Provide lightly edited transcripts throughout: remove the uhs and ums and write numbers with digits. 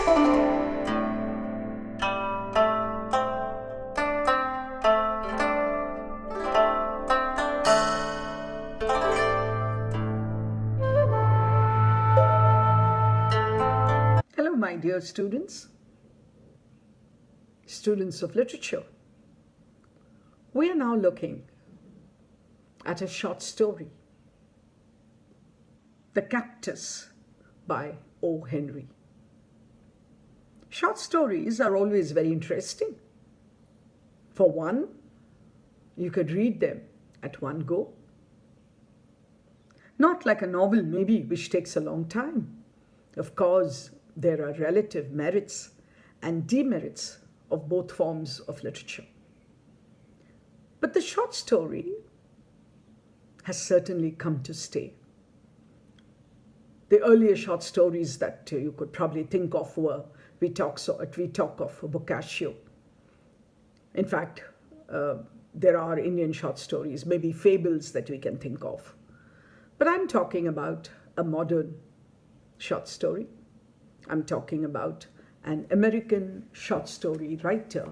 Hello, my dear students of literature. We are now looking at a short story, The Cactus by O. Henry. Short stories are always very interesting. For one, you could read them at one go. Not like a novel, maybe, which takes a long time. Of course, there are relative merits and demerits of both forms of literature. But the short story has certainly come to stay. The earlier short stories that you could probably think of were We Talk of Boccaccio. In fact, there are Indian short stories, maybe fables that we can think of. But I'm talking about a modern short story. I'm talking about an American short story writer,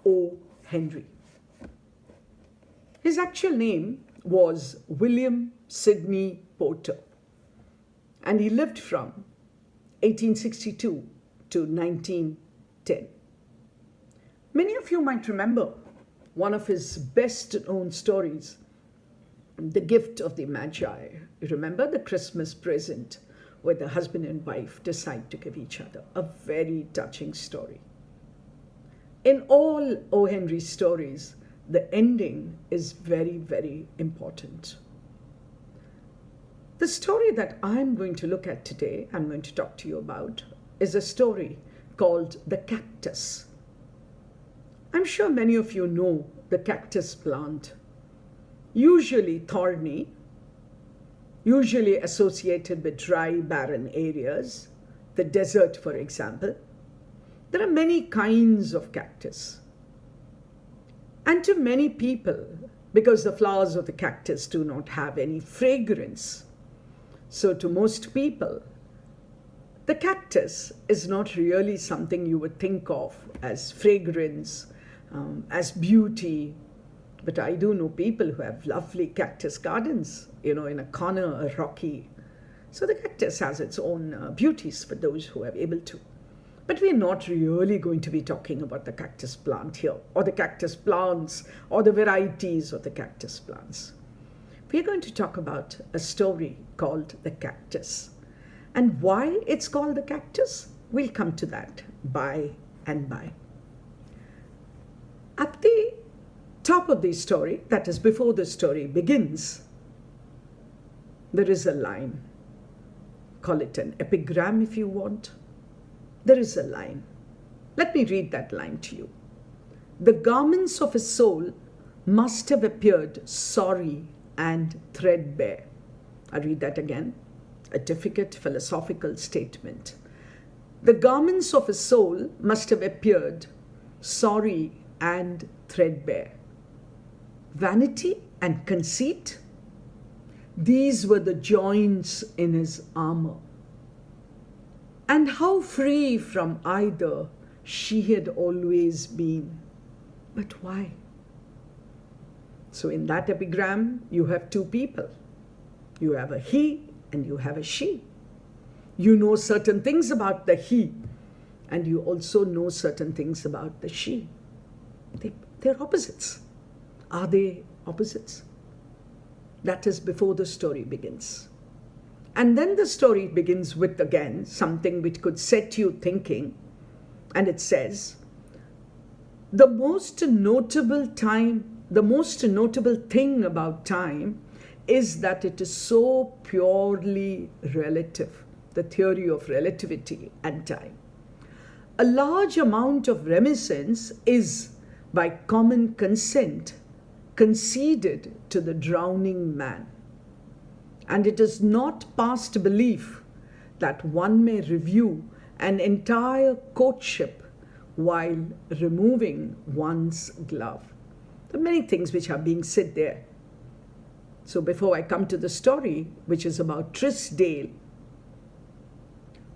O. Henry. His actual name was William Sidney Porter, and he lived from 1862 to 1910. Many of you might remember one of his best-known stories, The Gift of the Magi. You remember the Christmas present where the husband and wife decide to give each other. A very touching story. In all O. Henry's stories, the ending is very, very important. The story that I'm going to look at today, I'm going to talk to you about, is a story called The Cactus. I'm sure many of you know the cactus plant, usually thorny, usually associated with dry, barren areas, the desert, for example. There are many kinds of cactus. And to many people, because the flowers of the cactus do not have any fragrance, so to most people, the cactus is not really something you would think of as fragrance, as beauty. But I do know people who have lovely cactus gardens, in a corner, a rocky. So the cactus has its own beauties for those who are able to. But we're not really going to be talking about the cactus plant here, or the cactus plants, or the varieties of the cactus plants. We're going to talk about a story called The Cactus. And why it's called The Cactus, we'll come to that by and by. At the top of the story, that is before the story begins, there is a line. Call it an epigram if you want. There is a line. Let me read that line to you. The garments of his soul must have appeared sorry and threadbare. I read that again. A difficult philosophical statement. The garments of his soul must have appeared sorry and threadbare. Vanity and conceit, these were the joints in his armor. And how free from either she had always been. But why? So in that epigram, you have two people. You have a he and you have a she. You know certain things about the he, and you also know certain things about the she. They're opposites. Are they opposites? That is before the story begins. And then the story begins with, again, something which could set you thinking. And it says, the most notable thing about time is that it is so purely relative, the theory of relativity and time. A large amount of reminiscence is, by common consent, conceded to the drowning man. And it is not past belief that one may review an entire courtship while removing one's glove. There are many things which are being said there. So before I come to the story, which is about Trisdale,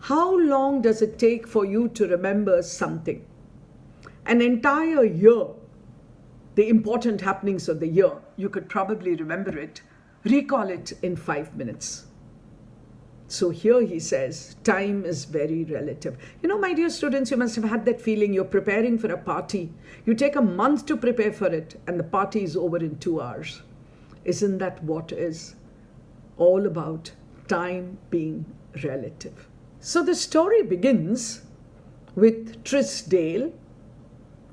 How long does it take for you to remember something? An entire year, the important happenings of the year, you could probably remember it, recall it in 5 minutes. So here he says, time is very relative. You know, my dear students, you must have had that feeling. You're preparing for a party. You take a month to prepare for it, and the party is over in 2 hours. Isn't that what is all about time being relative? So the story begins with Trisdale,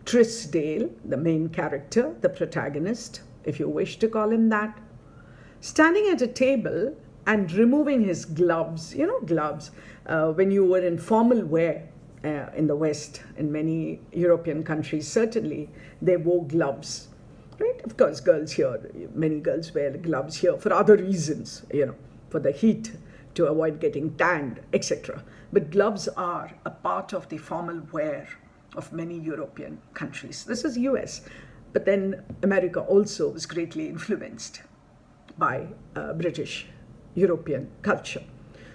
the main character, the protagonist, if you wish to call him that, standing at a table and removing his gloves. You know, gloves. When you were in formal wear in the West, in many European countries, certainly they wore gloves. Right? Of course, girls here, many girls wear gloves here for other reasons, you know, for the heat, to avoid getting tanned, etc. But gloves are a part of the formal wear of many European countries. This is US, but then America also was greatly influenced by British European culture.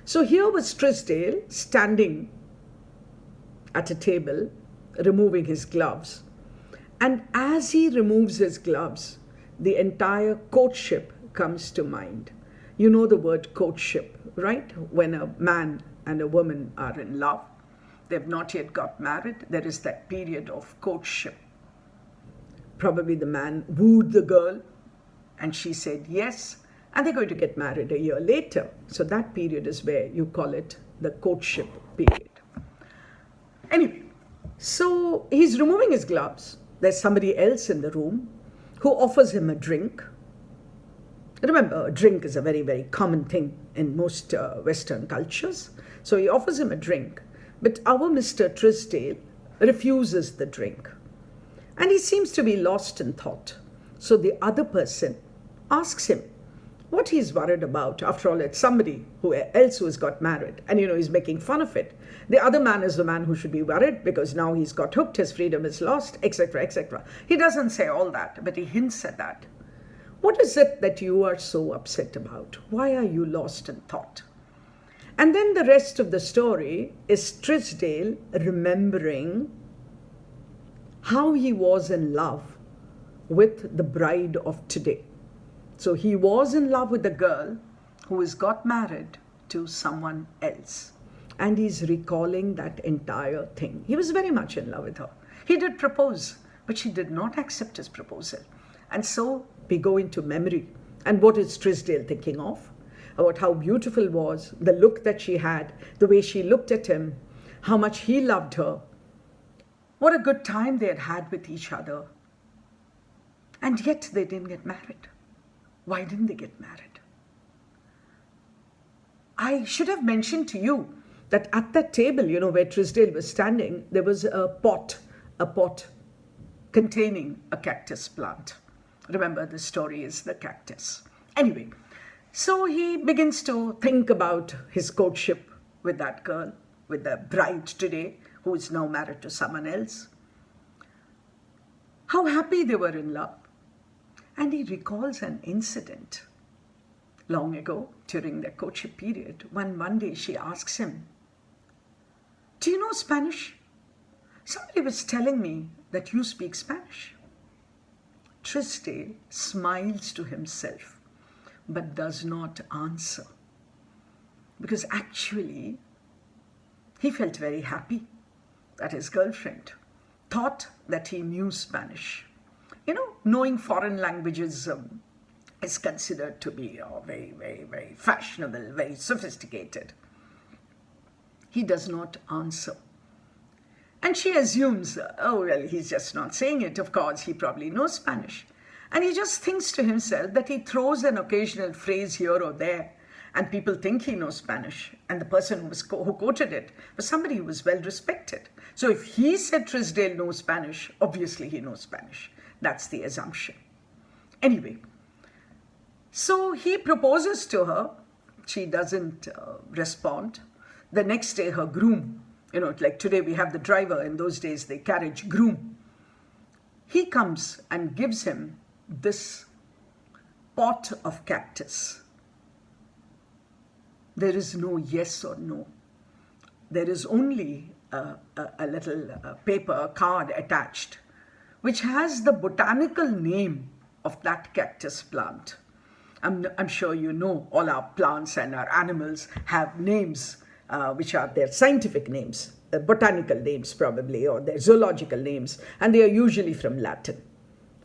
So here was Trisdale standing at a table, removing his gloves. And as he removes his gloves, the entire courtship comes to mind. You know the word courtship, right? When a man and a woman are in love, they've not yet got married, there is that period of courtship. Probably the man wooed the girl and she said yes, and they're going to get married a year later. So that period is where you call it the courtship period. Anyway, so he's removing his gloves. There's somebody else in the room who offers him a drink. Remember, a drink is a very, very common thing in most Western cultures. So he offers him a drink, but our Mr. Trisdale refuses the drink. And he seems to be lost in thought. So the other person asks him what he's worried about. After all, it's somebody else who has got married. And, you know, he's making fun of it. The other man is the man who should be worried because now he's got hooked, his freedom is lost, etc., etc. He doesn't say all that, but he hints at that. What is it that you are so upset about? Why are you lost in thought? And then the rest of the story is Trisdale remembering how he was in love with the bride of today. So he was in love with a girl who has got married to someone else. And he's recalling that entire thing. He was very much in love with her. He did propose, but she did not accept his proposal. And so we go into memory. And what is Trisdale thinking of? About how beautiful was, the look that she had, the way she looked at him, how much he loved her. What a good time they had had with each other. And yet they didn't get married. Why didn't they get married? I should have mentioned to you that at that table, you know, where Trisdale was standing, there was a pot containing a cactus plant. Remember, the story is the cactus. Anyway, so he begins to think about his courtship with that girl, with the bride today, who is now married to someone else. How happy they were in love. And he recalls an incident long ago during their courtship period when one day she asks him, "Do you know Spanish? Somebody was telling me that you speak Spanish." Trisdale smiles to himself but does not answer because actually he felt very happy that his girlfriend thought that he knew Spanish. You know, knowing foreign languages is considered to be very, very, very fashionable, very sophisticated. He does not answer. And she assumes, oh, well, he's just not saying it. Of course, he probably knows Spanish. And he just thinks to himself that he throws an occasional phrase here or there, and people think he knows Spanish. And the person who quoted it was somebody who was well respected. So if he said Trisdale knows Spanish, obviously he knows Spanish. That's the assumption. Anyway, so he proposes to her. She doesn't respond. The next day, her groom, you know, like today we have the driver, in those days they carriage groom. He comes and gives him this pot of cactus. There is no yes or no. there is only a little paper card attached, which has the botanical name of that cactus plant. I'm sure you know all our plants and our animals have names which are their scientific names, botanical names probably, or their zoological names, and they are usually from Latin,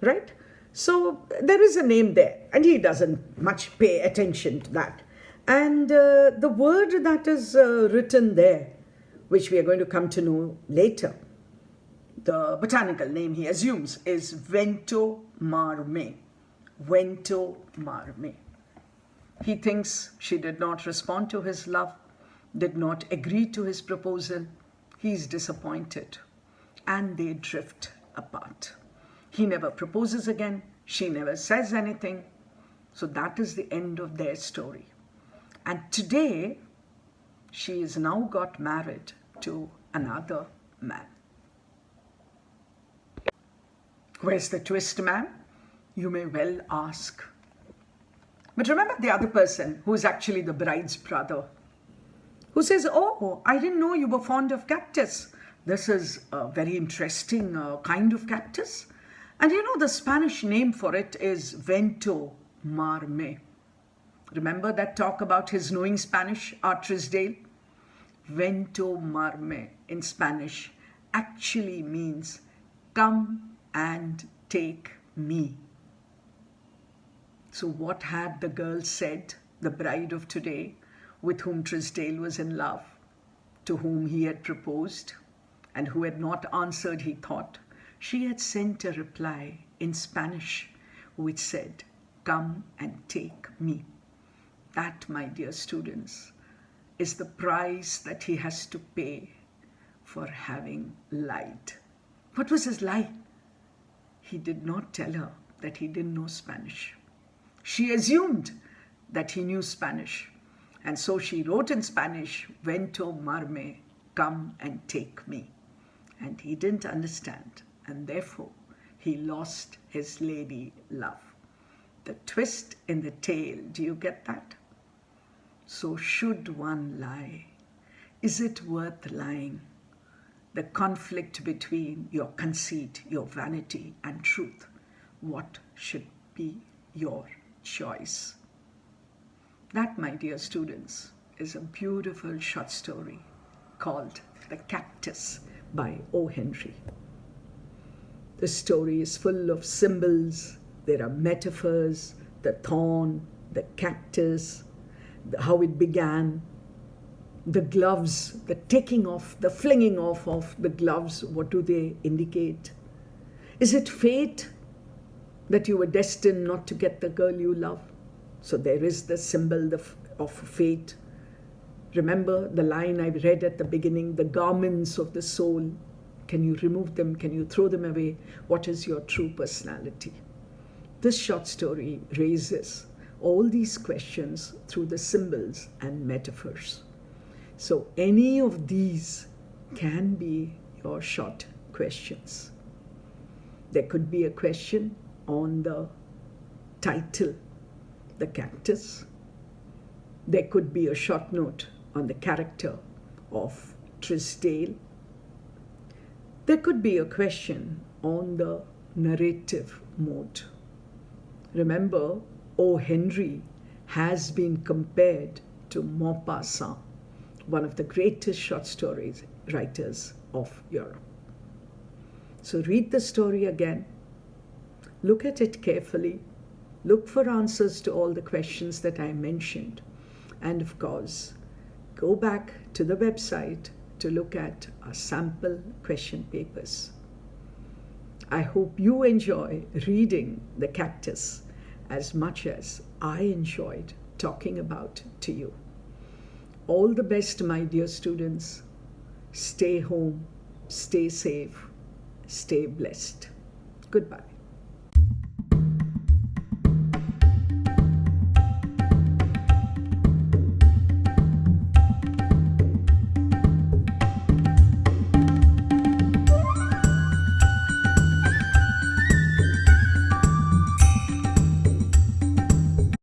right? So there is a name there, and he doesn't much pay attention to that. And the word that is written there, which we are going to come to know later, the botanical name he assumes is Vento Marme. Vento Marme. He thinks she did not respond to his love, did not agree to his proposal. He's disappointed, and they drift apart. He never proposes again. She never says anything. So that is the end of their story. And today, she is now got married to another man. Where's the twist, ma'am? You may well ask. But remember the other person, who is actually the bride's brother, who says, oh, I didn't know you were fond of cactus. This is a very interesting kind of cactus. And you know, the Spanish name for it is Vento Marme. Remember that talk about his knowing Spanish, Trisdale? Vento Marme in Spanish actually means come and take me. So what had the girl said, the bride of today, with whom Trisdale was in love, to whom he had proposed, and who had not answered, he thought? She had sent a reply in Spanish which said, come and take me. That, my dear students, is the price that he has to pay for having lied. What was his lie? He did not tell her that he didn't know Spanish. She assumed that he knew Spanish. And so she wrote in Spanish, Vento Marme, come and take me. And he didn't understand. And therefore, he lost his lady love. The twist in the tale, do you get that? So should one lie? Is it worth lying? The conflict between your conceit, your vanity, and truth. What should be your choice? That, my dear students, is a beautiful short story called The Cactus by O. Henry. The story is full of symbols. There are metaphors, the thorn, the cactus, how it began, the gloves, the taking off, the flinging off of the gloves. What do they indicate? Is it fate that you were destined not to get the girl you love? So there is the symbol of fate. Remember the line I read at the beginning, the garments of the soul. Can you remove them? Can you throw them away? What is your true personality? This short story raises all these questions through the symbols and metaphors. So any of these can be your short questions. There could be a question on the title, The Cactus. There could be a short note on the character of Trisdale. There could be a question on the narrative mode. Remember, O. Henry has been compared to Maupassant, one of the greatest short story writers of Europe. So read the story again, look at it carefully, look for answers to all the questions that I mentioned, and of course, go back to the website to look at our sample question papers. I hope you enjoy reading The Cactus as much as I enjoyed talking about to you. All the best, my dear students. Stay home, stay safe, stay blessed. Goodbye.